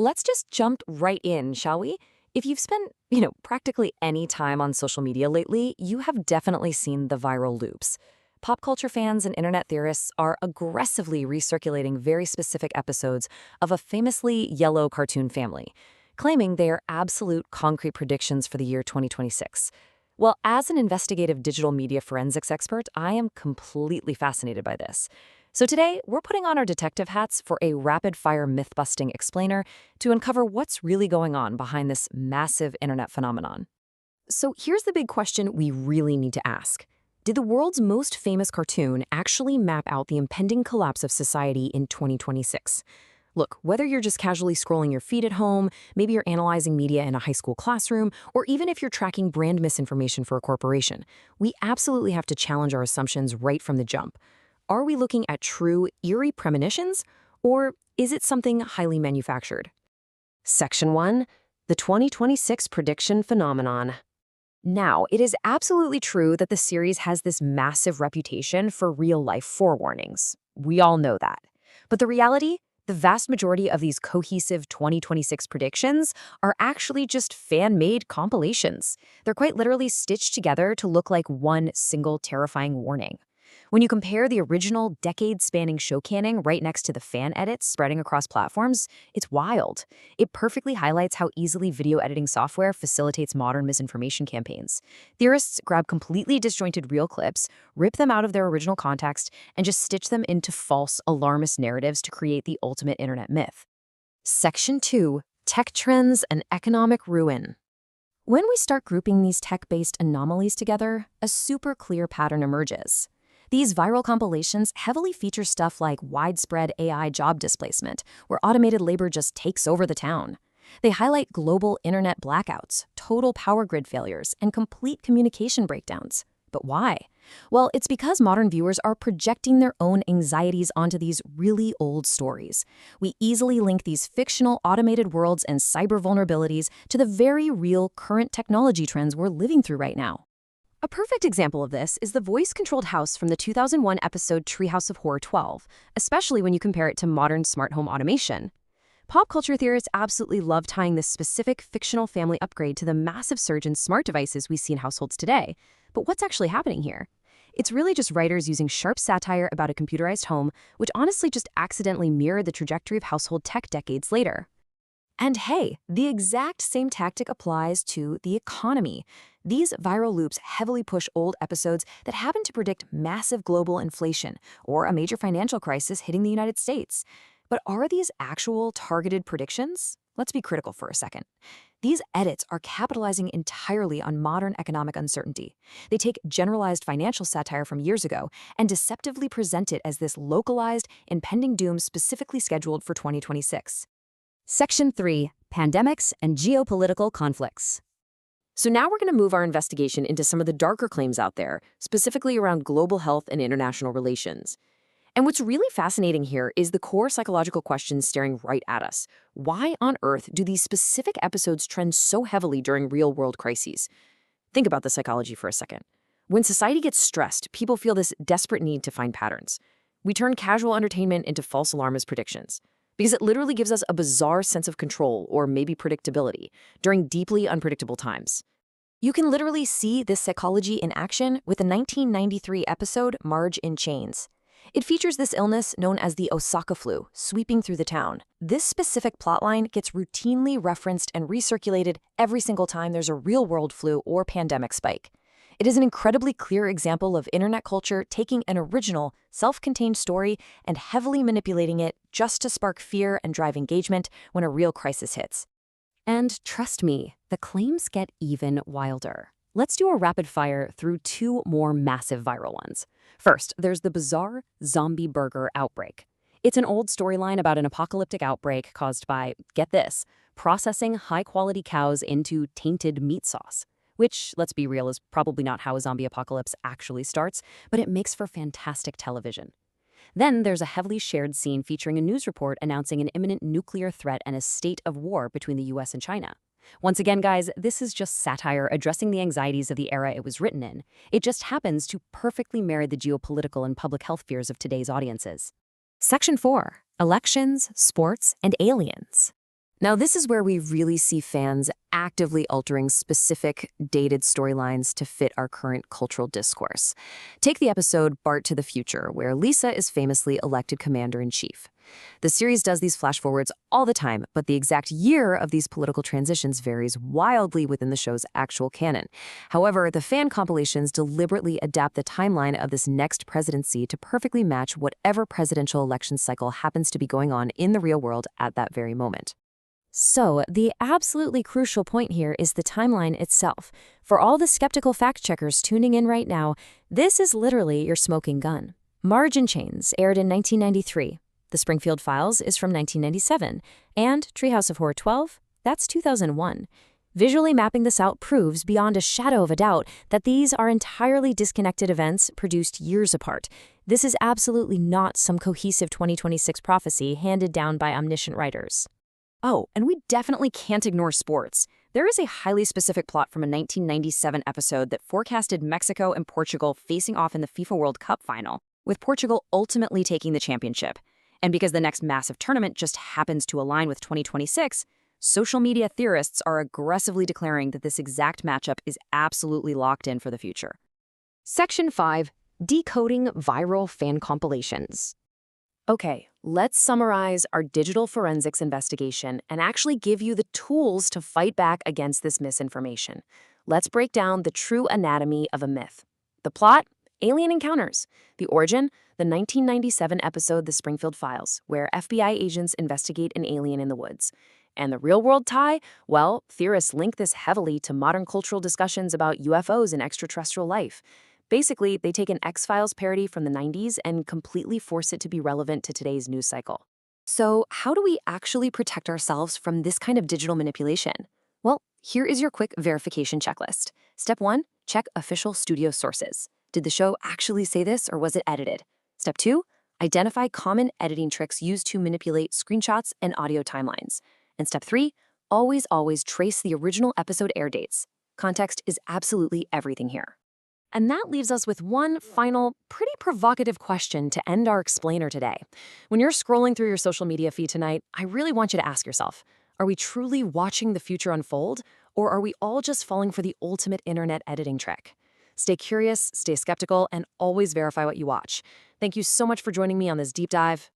Let's just jump right in, shall we? If you've spent, practically any time on social media lately, you have definitely seen the viral loops. Pop culture fans and internet theorists are aggressively recirculating very specific episodes of a famously yellow cartoon family, claiming they are absolute concrete predictions for the year 2026. Well, as an investigative digital media forensics expert, I am completely fascinated by this. So today, we're putting on our detective hats for a rapid-fire myth-busting explainer to uncover what's really going on behind this massive internet phenomenon. So here's the big question we really need to ask. Did the world's most famous cartoon actually map out the impending collapse of society in 2026? Look, whether you're just casually scrolling your feed at home, maybe you're analyzing media in a high school classroom, or even if you're tracking brand misinformation for a corporation, we absolutely have to challenge our assumptions right from the jump. Are we looking at true, eerie premonitions, or is it something highly manufactured? Section 1. The 2026 Prediction Phenomenon. Now, it is absolutely true that the series has this massive reputation for real-life forewarnings. We all know that. But the reality? The vast majority of these cohesive 2026 predictions are actually just fan-made compilations. They're quite literally stitched together to look like one single terrifying warning. When you compare the original decade-spanning show canning right next to the fan edits spreading across platforms, it's wild. It perfectly highlights how easily video editing software facilitates modern misinformation campaigns. Theorists grab completely disjointed real clips, rip them out of their original context, and just stitch them into false, alarmist narratives to create the ultimate internet myth. Section 2. Tech Trends and Economic Ruin. When we start grouping these tech-based anomalies together, a super clear pattern emerges. These viral compilations heavily feature stuff like widespread AI job displacement, where automated labor just takes over the town. They highlight global internet blackouts, total power grid failures, and complete communication breakdowns. But why? Well, it's because modern viewers are projecting their own anxieties onto these really old stories. We easily link these fictional automated worlds and cyber vulnerabilities to the very real current technology trends we're living through right now. A perfect example of this is the voice-controlled house from the 2001 episode Treehouse of Horror 12, especially when you compare it to modern smart home automation. Pop culture theorists absolutely love tying this specific fictional family upgrade to the massive surge in smart devices we see in households today. But what's actually happening here? It's really just writers using sharp satire about a computerized home, which honestly just accidentally mirrored the trajectory of household tech decades later. And hey, the exact same tactic applies to the economy. These viral loops heavily push old episodes that happen to predict massive global inflation or a major financial crisis hitting the United States. But are these actual targeted predictions? Let's be critical for a second. These edits are capitalizing entirely on modern economic uncertainty. They take generalized financial satire from years ago and deceptively present it as this localized, impending doom specifically scheduled for 2026. Section 3. Pandemics and Geopolitical Conflicts. So now we're going to move our investigation into some of the darker claims out there, specifically around global health and international relations. And what's really fascinating here is the core psychological question staring right at us. Why on earth do these specific episodes trend so heavily during real-world crises? Think about the psychology for a second. When society gets stressed, people feel this desperate need to find patterns. We turn casual entertainment into false alarmist predictions, because it literally gives us a bizarre sense of control or maybe predictability during deeply unpredictable times. You can literally see this psychology in action with the 1993 episode Marge in Chains. It features this illness known as the Osaka flu sweeping through the town. This specific plotline gets routinely referenced and recirculated every single time there's a real-world flu or pandemic spike. It is an incredibly clear example of internet culture taking an original, self-contained story and heavily manipulating it just to spark fear and drive engagement when a real crisis hits. And trust me, the claims get even wilder. Let's do a rapid fire through two more massive viral ones. First, there's the bizarre zombie burger outbreak. It's an old storyline about an apocalyptic outbreak caused by, get this, processing high-quality cows into tainted meat sauce. Which, let's be real, is probably not how a zombie apocalypse actually starts, but it makes for fantastic television. Then there's a heavily shared scene featuring a news report announcing an imminent nuclear threat and a state of war between the US and China. Once again, guys, this is just satire addressing the anxieties of the era it was written in. It just happens to perfectly marry the geopolitical and public health fears of today's audiences. Section 4. Elections, Sports, and Aliens. Now, this is where we really see fans actively altering specific, dated storylines to fit our current cultural discourse. Take the episode Bart to the Future, where Lisa is famously elected commander-in-chief. The series does these flash forwards all the time, but the exact year of these political transitions varies wildly within the show's actual canon. However, the fan compilations deliberately adapt the timeline of this next presidency to perfectly match whatever presidential election cycle happens to be going on in the real world at that very moment. So, the absolutely crucial point here is the timeline itself. For all the skeptical fact-checkers tuning in right now, this is literally your smoking gun. Margin Chains aired in 1993. The Springfield Files is from 1997. And Treehouse of Horror 12? That's 2001. Visually mapping this out proves beyond a shadow of a doubt that these are entirely disconnected events produced years apart. This is absolutely not some cohesive 2026 prophecy handed down by omniscient writers. Oh, and we definitely can't ignore sports. There is a highly specific plot from a 1997 episode that forecasted Mexico and Portugal facing off in the FIFA World Cup final, with Portugal ultimately taking the championship. And because the next massive tournament just happens to align with 2026, social media theorists are aggressively declaring that this exact matchup is absolutely locked in for the future. Section 5. Decoding Viral Fan Compilations. Okay, let's summarize our digital forensics investigation and actually give you the tools to fight back against this misinformation. Let's break down the true anatomy of a myth. The plot? Alien encounters. The origin? The 1997 episode The Springfield Files, where FBI agents investigate an alien in the woods. And the real-world tie? Well, theorists link this heavily to modern cultural discussions about UFOs and extraterrestrial life. Basically, they take an X-Files parody from the 90s and completely force it to be relevant to today's news cycle. So, how do we actually protect ourselves from this kind of digital manipulation? Well, here is your quick verification checklist. Step 1, check official studio sources. Did the show actually say this or was it edited? Step 2, identify common editing tricks used to manipulate screenshots and audio timelines. And step 3, always trace the original episode air dates. Context is absolutely everything here. And that leaves us with one final, pretty provocative question to end our explainer today. When you're scrolling through your social media feed tonight, I really want you to ask yourself, are we truly watching the future unfold, or are we all just falling for the ultimate internet editing trick? Stay curious, stay skeptical, and always verify what you watch. Thank you so much for joining me on this deep dive.